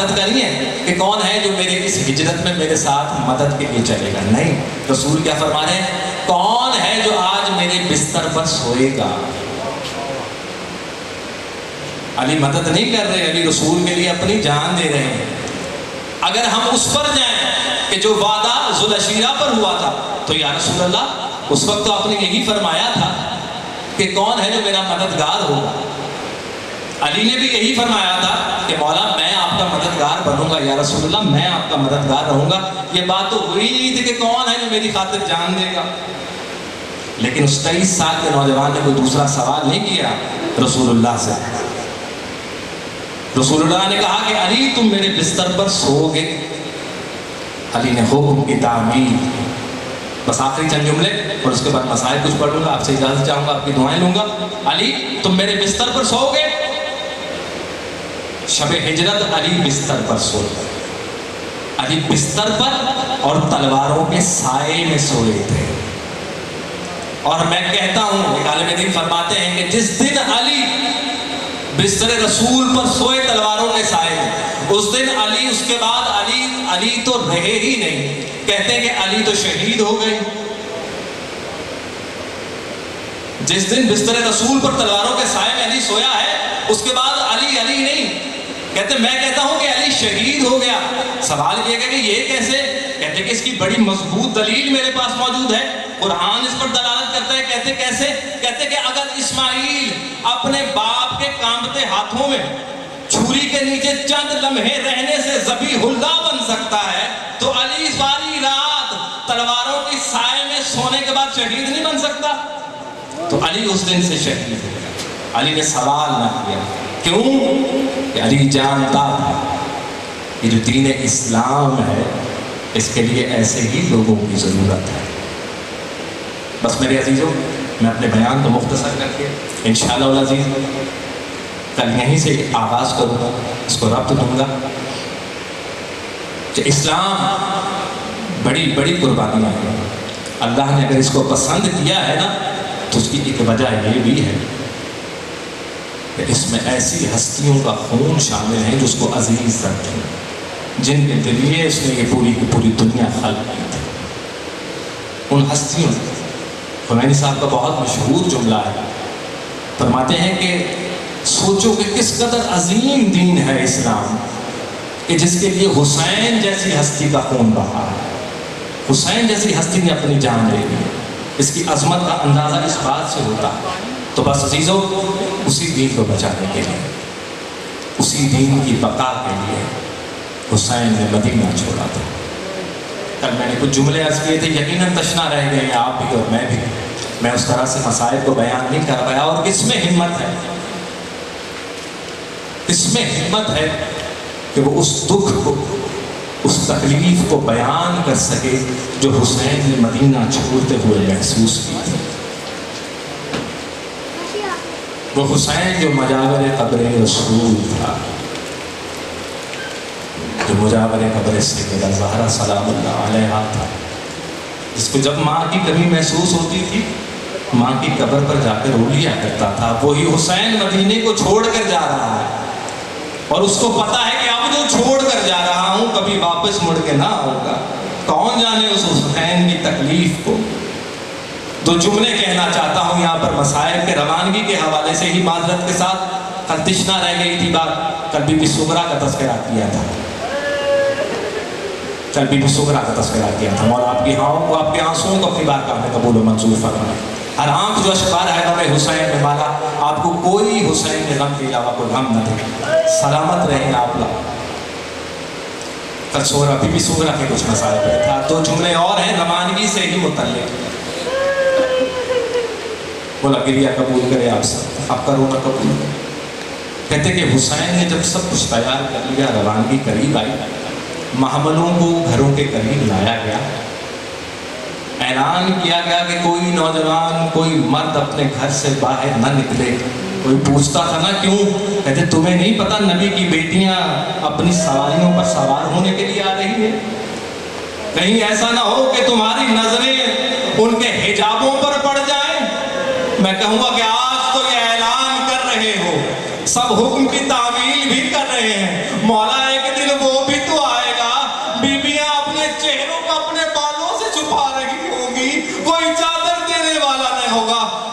مدد کرنی ہے کہ کون ہے جو میرے اس ہجرت میں میرے ساتھ مدد کے لیے چلے گا. نہیں، رسول کیا فرما رہے ہیں؟ کون ہے جو آج میرے بستر پر سوئے گا؟ علی مدد نہیں کر رہے، علی رسول کے لیے اپنی جان دے رہے ہیں. اگر ہم اس پر جائیں کہ جو وعدہ ذوالعشیرہ پر ہوا تھا، تو یا رسول اللہ اس وقت تو آپ نے یہی فرمایا تھا کہ کون ہے جو میرا مددگار ہوگا. علی نے بھی یہی فرمایا تھا کہ مولا میں آپ کا مددگار بنوں گا، یا رسول اللہ میں آپ کا مددگار رہوں گا. یہ بات تو ہوئی نہیں تھی کہ کون ہے جو میری خاطر جان دے گا. لیکن اس 23 سال کے نوجوان نے کوئی دوسرا سوال نہیں کیا رسول اللہ سے. رسول اللہ نے کہا کہ علی تم میرے بستر پر سو گے. علی نے حکم کی تعمیل. بس آخری چند جملے اور اس کے بعد مسائل کچھ پڑھ لوں گا، آپ سے اجازت چاہوں گا، آپ کی دعائیں لوں گا. علی تم میرے بستر پر سو گے. شب ہجرت علی بستر پر سو. علی بستر پر اور تلواروں کے سائے میں سوئے تھے. اور میں کہتا ہوں، ایک عالم دین فرماتے ہیں کہ جس دن علی بستر رسول پر سوئے تلواروں کے سائے میں، اس دن علی، اس کے بعد علی تو رہے ہی نہیں. کہتے ہیں کہ علی تو شہید ہو گئے. جس دن بستر رسول پر تلواروں کے سائے میں علی سویا ہے، اس کے بعد علی نہیں کہتے. میں کہتا ہوں کہ علی شہید ہو گیا. سوال یہ کہ یہ کیسے؟ کہتے کہ اس کی بڑی مضبوط دلیل میرے پاس موجود ہے، قرآن اس پر دلالت کرتا ہے. کہتے کیسے؟ کہتے کہ اگر اسماعیل اپنے باپ کے کانپتے ہاتھوں میں چھری کے نیچے چند لمحے رہنے سے ذبیح اللہ بن سکتا ہے، تو علی ساری رات تلواروں کی سائے میں سونے کے بعد شہید نہیں بن سکتا. تو علی اس دن سے شہید ہو گیا. علی نے سوال نہ کیا. کیوں؟ کہ علی جانتا تھا کہ جو دین اسلام ہے اس کے لیے ایسے ہی لوگوں کی ضرورت ہے. بس میرے عزیزوں، میں اپنے بیان کو مختصر کر کے انشاءاللہ العزیز کل یہیں سے آغاز کروں گا، اس کو ربط دوں گا کہ اسلام بڑی بڑی قربانیاں ہیں. اللہ نے اگر اس کو پسند کیا ہے نا، تو اس کی ایک وجہ یہ بھی ہے کہ اس میں ایسی ہستیوں کا خون شامل ہے جو اس کو عزیز رکھتے ہیں، جن کے ذریعے اس نے یہ پوری کی پوری دنیا خلق کی تھی. ان ہستیوں، خمینی صاحب کا بہت مشہور جملہ ہے، فرماتے ہیں کہ سوچو کہ کس قدر عظیم دین ہے اسلام کہ جس کے لیے حسین جیسی ہستی کا خون بہا ہے. حسین جیسی ہستی نے اپنی جان دے دی. اس کی عظمت کا اندازہ اس بات سے ہوتا ہے. تو بس عزیزوں، اسی دین کو بچانے کے لیے، اسی دین کی بقا کے لیے حسین نے مدینہ چھوڑا تھا. کل میں نے کچھ جملے عرض کیے تھے، یقیناً تشنا رہ گئے ہیں آپ بھی اور میں بھی. میں اس طرح سے مسائل کو بیان نہیں کر پایا. اور اس میں ہمت ہے، اس میں ہمت ہے کہ وہ اس دکھ کو، اس تکلیف کو بیان کر سکے جو حسین نے مدینہ چھوڑتے ہوئے محسوس کی تھی. وہ حسین جو مجاور قبر رسول تھا، جو مجاور قبر سیدہ زہرا سلام اللہ علیہا تھا، جس کو جب ماں کی کمی محسوس ہوتی تھی ماں کی قبر پر جا کر رو لیا کرتا تھا. وہی حسین مدینے کو چھوڑ کر جا رہا ہے، اور اس کو پتا ہے کہ اب جو چھوڑ کر جا رہا ہوں کبھی واپس مڑ کے نہ ہوگا. کون جانے اس حسین کی تکلیف کو. دو جملے کہنا چاہتا ہوں یہاں پر مسائل کے روانگی کے حوالے سے ہی معذرت کے ساتھ. کل تشنا رہ گئی تھی بات، کل بی بی سغرا کا تذکرہ کیا تھا. کل بی بی سغرا کا تذکرہ کیا تھا. مولا آپ کی ہاؤں کو، آپ کے آنسوؤں کو اپنی بارگاہ میں قبول و منظور فرمائے. ہر آنکھ جو اشکار ہے غم حسین میں مالا، آپ کو کوئی حسین کے غم کے علاوہ کوئی غم نہ دے. سلامت رہیں آپ لوگ. کل سغرا، بی بی سغرا کے کچھ مسائل پہ تھا. دو جملے اور ہیں روانگی سے ہی متعلق. بولا گریہ قبول کرے آپ سب، آپ کا رونا قبول کرے. کہتے کہ حسین نے جب سب کچھ تیار کر لیا، روانگی قریب آئی، محملوں کو گھروں کے قریب لایا گیا، اعلان کیا گیا کہ کوئی نوجوان، کوئی مرد اپنے گھر سے باہر نہ نکلے. کوئی پوچھتا تھا نا کیوں؟ کہتے تمہیں نہیں پتا نبی کی بیٹیاں اپنی سواریوں پر سوار ہونے کے لیے آ رہی ہیں؟ کہیں ایسا نہ ہو کہ تمہاری نظریں ان کے حجابوں پر پڑ جائیں. میں کہوں گا کہ آج تو یہ اعلان کر رہے ہو، سب حکم کی تعمیل بھی کر رہے ہیں. مولا ایک دن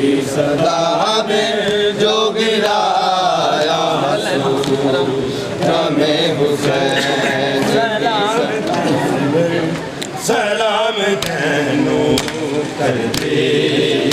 کی صدا میں جو گرایا غم حسین سلام کہنو کر دے